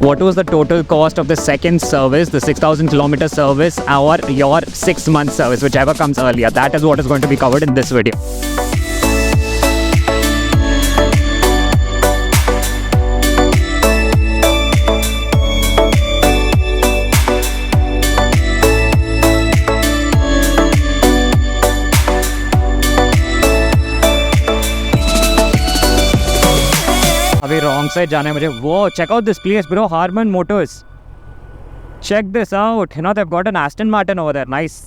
what was the total cost of the second service, the 6,000 kilometer service, or your 6-month service, whichever comes earlier. That is what is going to be covered in this video. अभी wrong side जाना है मुझे. Whoa, check out this place, bro. Harman Motors. Check this out. You know, they've got an Aston Martin over there. Nice.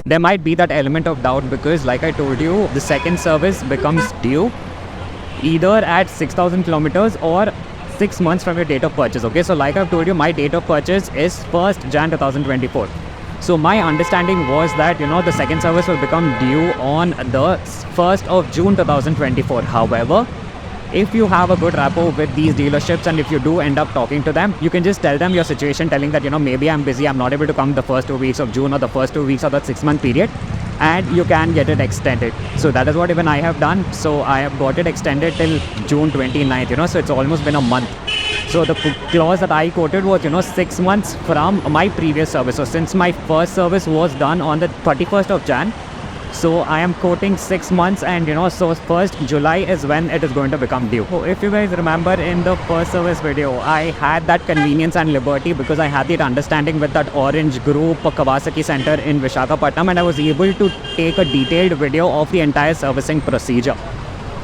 There might be that element of doubt because, like I told you, the second service becomes due either at 6,000 kilometers or 6 months from your date of purchase. Okay, so like I've told you, my date of purchase is 1st Jan 2024. So my understanding was that, you know, the second service will become due on the 1st of June 2024. However, if you have a good rapport with these dealerships and if you do end up talking to them, you can just tell them your situation, telling that, you know, maybe I'm busy, I'm not able to come the first 2 weeks of June or the first 2 weeks of that 6-month period, and you can get it extended. So that is what even I have done. So I have got it extended till June 29th, you know, so it's almost been a month. So the clause that I quoted was, you know, 6 months from my previous service. So since my first service was done on the 31st of Jan, so I am quoting 6 months, and you know, so 1st July is when it is going to become due. So if you guys remember in the first service video, I had that convenience and liberty because I had that understanding with that Orange Group Kawasaki Center in Visakhapatnam, and I was able to take a detailed video of the entire servicing procedure.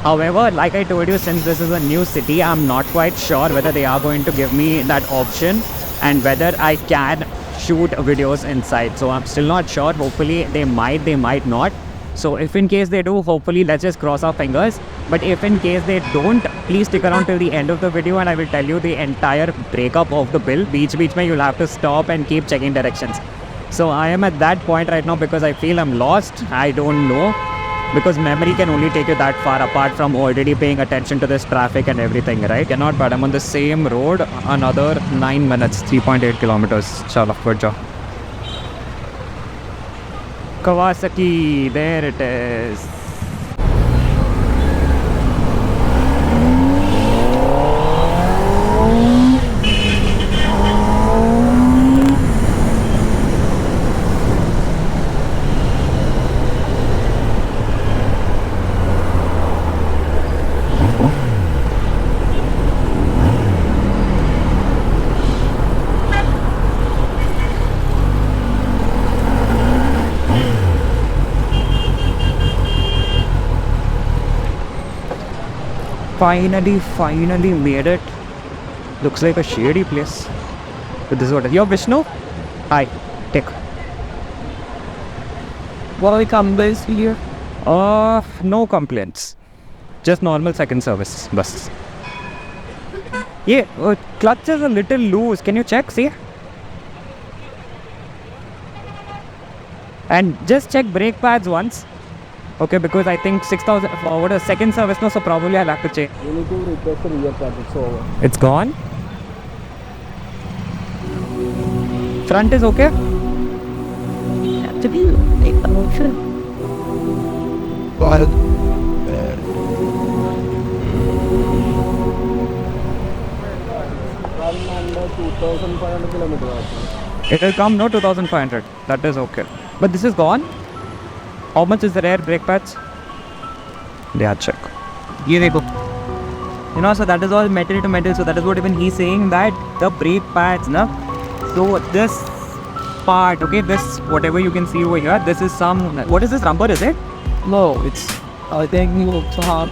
However, like I told you, since this is a new city, I'm not quite sure whether they are going to give me that option and whether I can shoot videos inside. So I'm still not sure. Hopefully they might not. So if in case they do, hopefully let's just cross our fingers. But if in case they don't, please stick around till the end of the video and I will tell you the entire breakup of the bill. Beach mein you'll have to stop and keep checking directions. So I am at that point right now because I feel I'm lost. I don't know, because memory can only take you that far apart from already paying attention to this traffic and everything, right? Cannot, but I'm on the same road, another 9 minutes, 3.8 kilometers. Chala, good job. Kawasaki, there it is. Finally made it. Looks like a shady place. But this is what it is. Yo, Vishnu? Hi. Take. What are the complaints here? No complaints. Just normal second service. Bus. Yeah, clutch is a little loose. Can you check? See? And just check brake pads once. Okay, because I think 6,000 forward a second service, no, so probably I'll have to change. You need to replace the rear part, it's over. It's gone? Front is okay? Have to be like an option. Well, Run under 2,500 kilometers. It will come, no, 2,500. That is okay. But this is gone? How much is the rear brake pads? Yeah, check. You know, so that is all metal to metal. So that is what even he's saying, that the brake pads, na. So this part. Okay, this whatever you can see over here, this is some, what is this, rubber, is it? No, it's, I think you look so hard.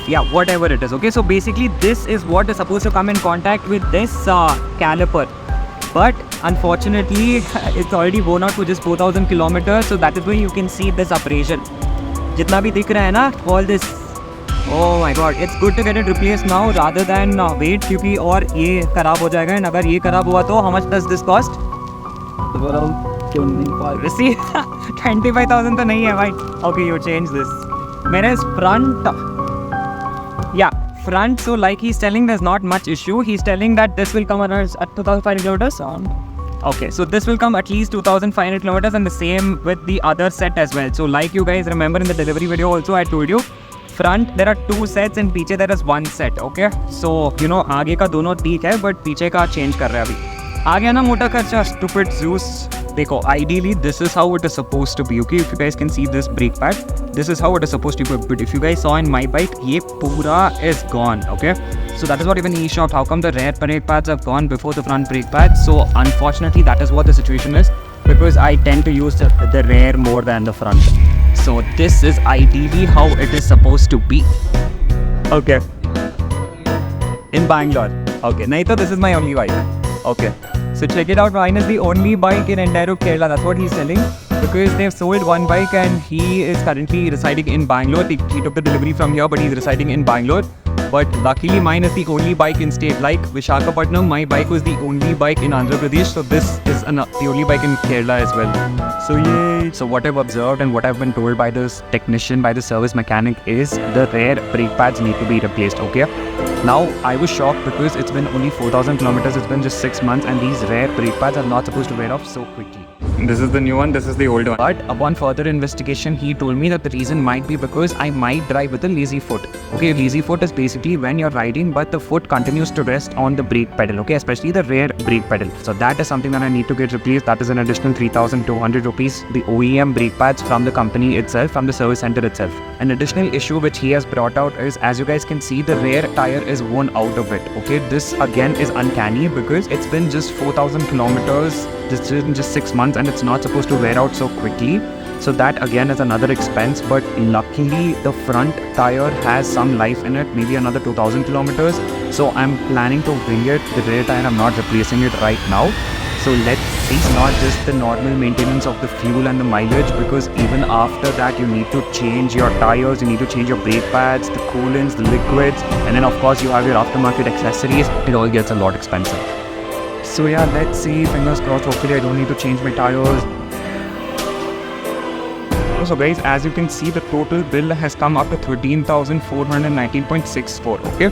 Yeah, whatever it is. Okay, so basically this is what is supposed to come in contact with this caliper, but unfortunately it's already worn out for just 4,000 kilometers. So that is why you can see this abrasion. Jitna bhi dikh raha hai na, all this. Oh my god, it's good to get it replaced now rather than wait, क्योंकि और ये खराब हो जाएगा. And अगर ये खराब हुआ तो how much does this cost? Around 25. See, 25,000 तो नहीं है भाई. Okay, you change this. मेरे front, yeah, front. So like he's telling, there's not much issue. He's telling that this will come around at 2,500 kilometers. Okay, so this will come at least 2,500 kilometers, and the same with the other set as well. So like you guys remember in the delivery video also, I told you, front there are 2 sets and पीछे there is 1 set. Okay, so you know आगे का दोनों ठीक है, but पीछे का change कर रहा है अभी. आ गया ना मोटा खर्चा, stupid Zeus. देखो, ideally this is how it is supposed to be. Okay, if you guys can see this brake pad, this is how it is supposed to be. But if you guys saw in my bike, ये पूरा is gone. Okay, so that is what even he shocked. How come the rear brake pads have gone before the front brake pads? So unfortunately that is what the situation is, because I tend to use the rear more than the front. So this is ideally how it is supposed to be. Okay, in Bangalore. Okay, nahi to this is my only bike. Okay, so check it out. Mine is the only bike in entire Kerala. That's what he's selling, because they've sold 1 bike and he is currently residing in Bangalore. He took the delivery from here, but he's residing in Bangalore. But luckily mine is the only bike in state. Like Visakhapatnam, my bike was the only bike in Andhra Pradesh. So this is the only bike in Kerala as well. So yay! So what I've observed and what I've been told by this technician, by the service mechanic, is the rear brake pads need to be replaced. Okay. Now I was shocked because it's been only 4,000 kilometers. It's been just 6 months, and these rear brake pads are not supposed to wear off so quickly. This is the new one, this is the old one. But upon further investigation, he told me that the reason might be because I might drive with a lazy foot. Okay, lazy foot is basically when you're riding but the foot continues to rest on the brake pedal. Okay, especially the rear brake pedal. So that is something that I need to get replaced. That is an additional 3,200 rupees. The OEM brake pads from the company itself, from the service center itself. An additional issue which he has brought out is, as you guys can see, the rear tire is worn out of it. Okay, this again is uncanny because it's been just 4,000 kilometers. This is in just 6 months and it's not supposed to wear out so quickly. So that again is another expense, but luckily the front tire has some life in it, maybe another 2,000 kilometers. So I'm planning to bring it, the rear tire, I'm not replacing it right now. So let's see, it's not just the normal maintenance of the fuel and the mileage, because even after that you need to change your tires, you need to change your brake pads, the coolants, the liquids, and then of course you have your aftermarket accessories. It all gets a lot expensive. So yeah, let's see, fingers crossed, hopefully I don't need to change my tires. So guys, as you can see, the total bill has come up to 13,419.64. okay.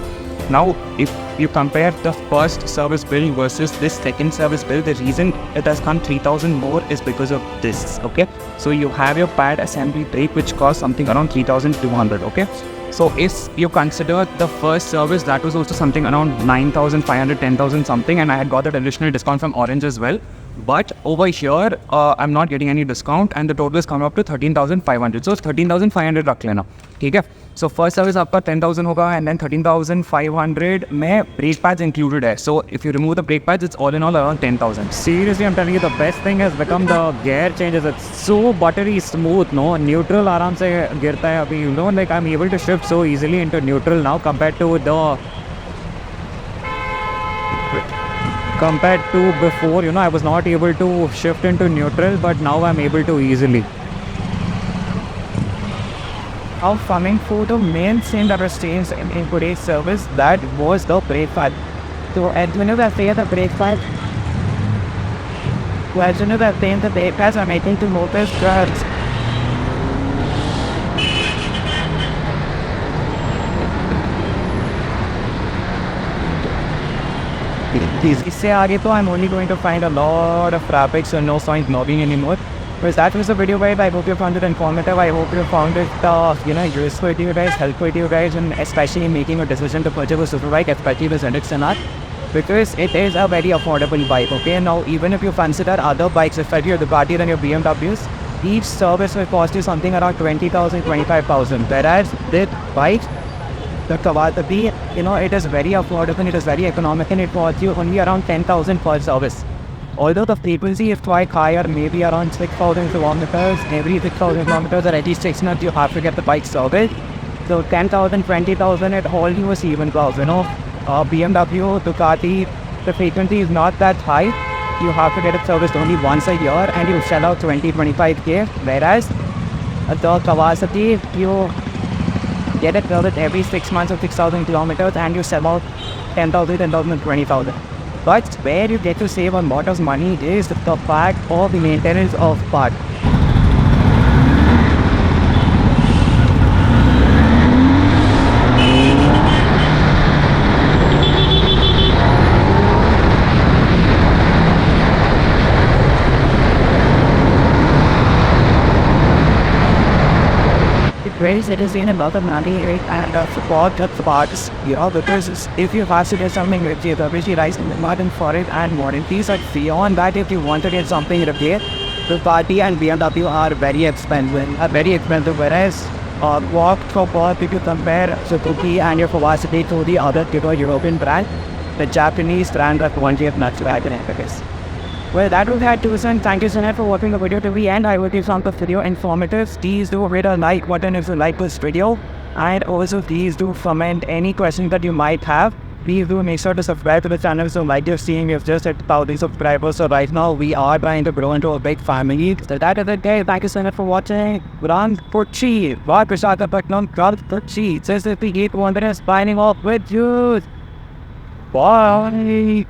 Now, if you compare the first service bill versus this second service bill, the reason it has come 3,000 more is because of this. Okay, so you have your pad assembly brake, which costs something around 3,200. Okay, so if you consider the first service, that was also something around 9,500, 10,000 something, and I had got that additional discount from Orange as well. But over here, I'm not getting any discount, and the total is coming up to 13,500. So 13,500 रख लेना, ठीक है? So first service आपका 10,000 होगा, and then 13,500 में brake pads included है. So if you remove the brake pads, it's all in all around 10,000. Seriously, I'm telling you, the best thing has become the gear changes. It's so buttery smooth, no? Neutral आराम से गिरता है अभी, you know, like I'm able to shift so easily into neutral now compared to before, you know, I was not able to shift into neutral, but now I'm able to easily. Now coming for the main thing that was changed in today's service, that was the brake pad. So as soon as I say the brake pad, as soon as I say the brake pads are making the motors drugs. इससे आगे तो I'm only going to find a lot of traffic, so no point vlogging anymore. But that was the video, guys. I hope you found it informative. I hope you found it, useful to you guys, helpful to you guys, and especially in making a decision to purchase a super bike, especially the ZX10R, because it is a very affordable bike. Okay, now even if you consider other bikes, especially your Ducati and your BMWs, each service will cost you something around 20,000, 25,000. Whereas this bike, the Kawasaki, it is very affordable, it is very economical, and it costs you only around 10,000 per service. Although the frequency is quite higher, maybe around 6,000 kilometers, every 6,000 kilometers or at least 6 months you have to get the bike serviced. So 10,000, 20,000 at all you was even close, BMW, Ducati, the frequency is not that high. You have to get it serviced only once a year and you sell out 20-25k. Whereas the Kawasaki, you get it serviced every 6 months or 6,000 kilometers and you sell out 10,000, 10,000 and 20,000. But where you get to save a lot of money is the fact of the maintenance of parts. Whereas it is in about the money and support that parts, because if you have to get something repaired, obviously rise in the margin for it and warranties. But beyond that, if you want to get something repaired, Ducati and BMW are very expensive, whereas walked for both, if you compare Suzuki and your Kawasaki to the other European brand, the Japanese brand are quantity of nuts back in efficacy. Well, that was that too, son. Thank you so much for watching the video to the end. I hope you found the video informative. Please do hit a like button if you like this video. And also please do comment any questions that you might have. Please do make sure to subscribe to the channel. So like you're seeing, we've just hit 1,000 subscribers. So right now we are trying to grow into a big family. So that is it, guys. Thank you so much for watching. Visakhapatnam, Visakhapatnam, This is the Geek Wonder signing off with you. Bye.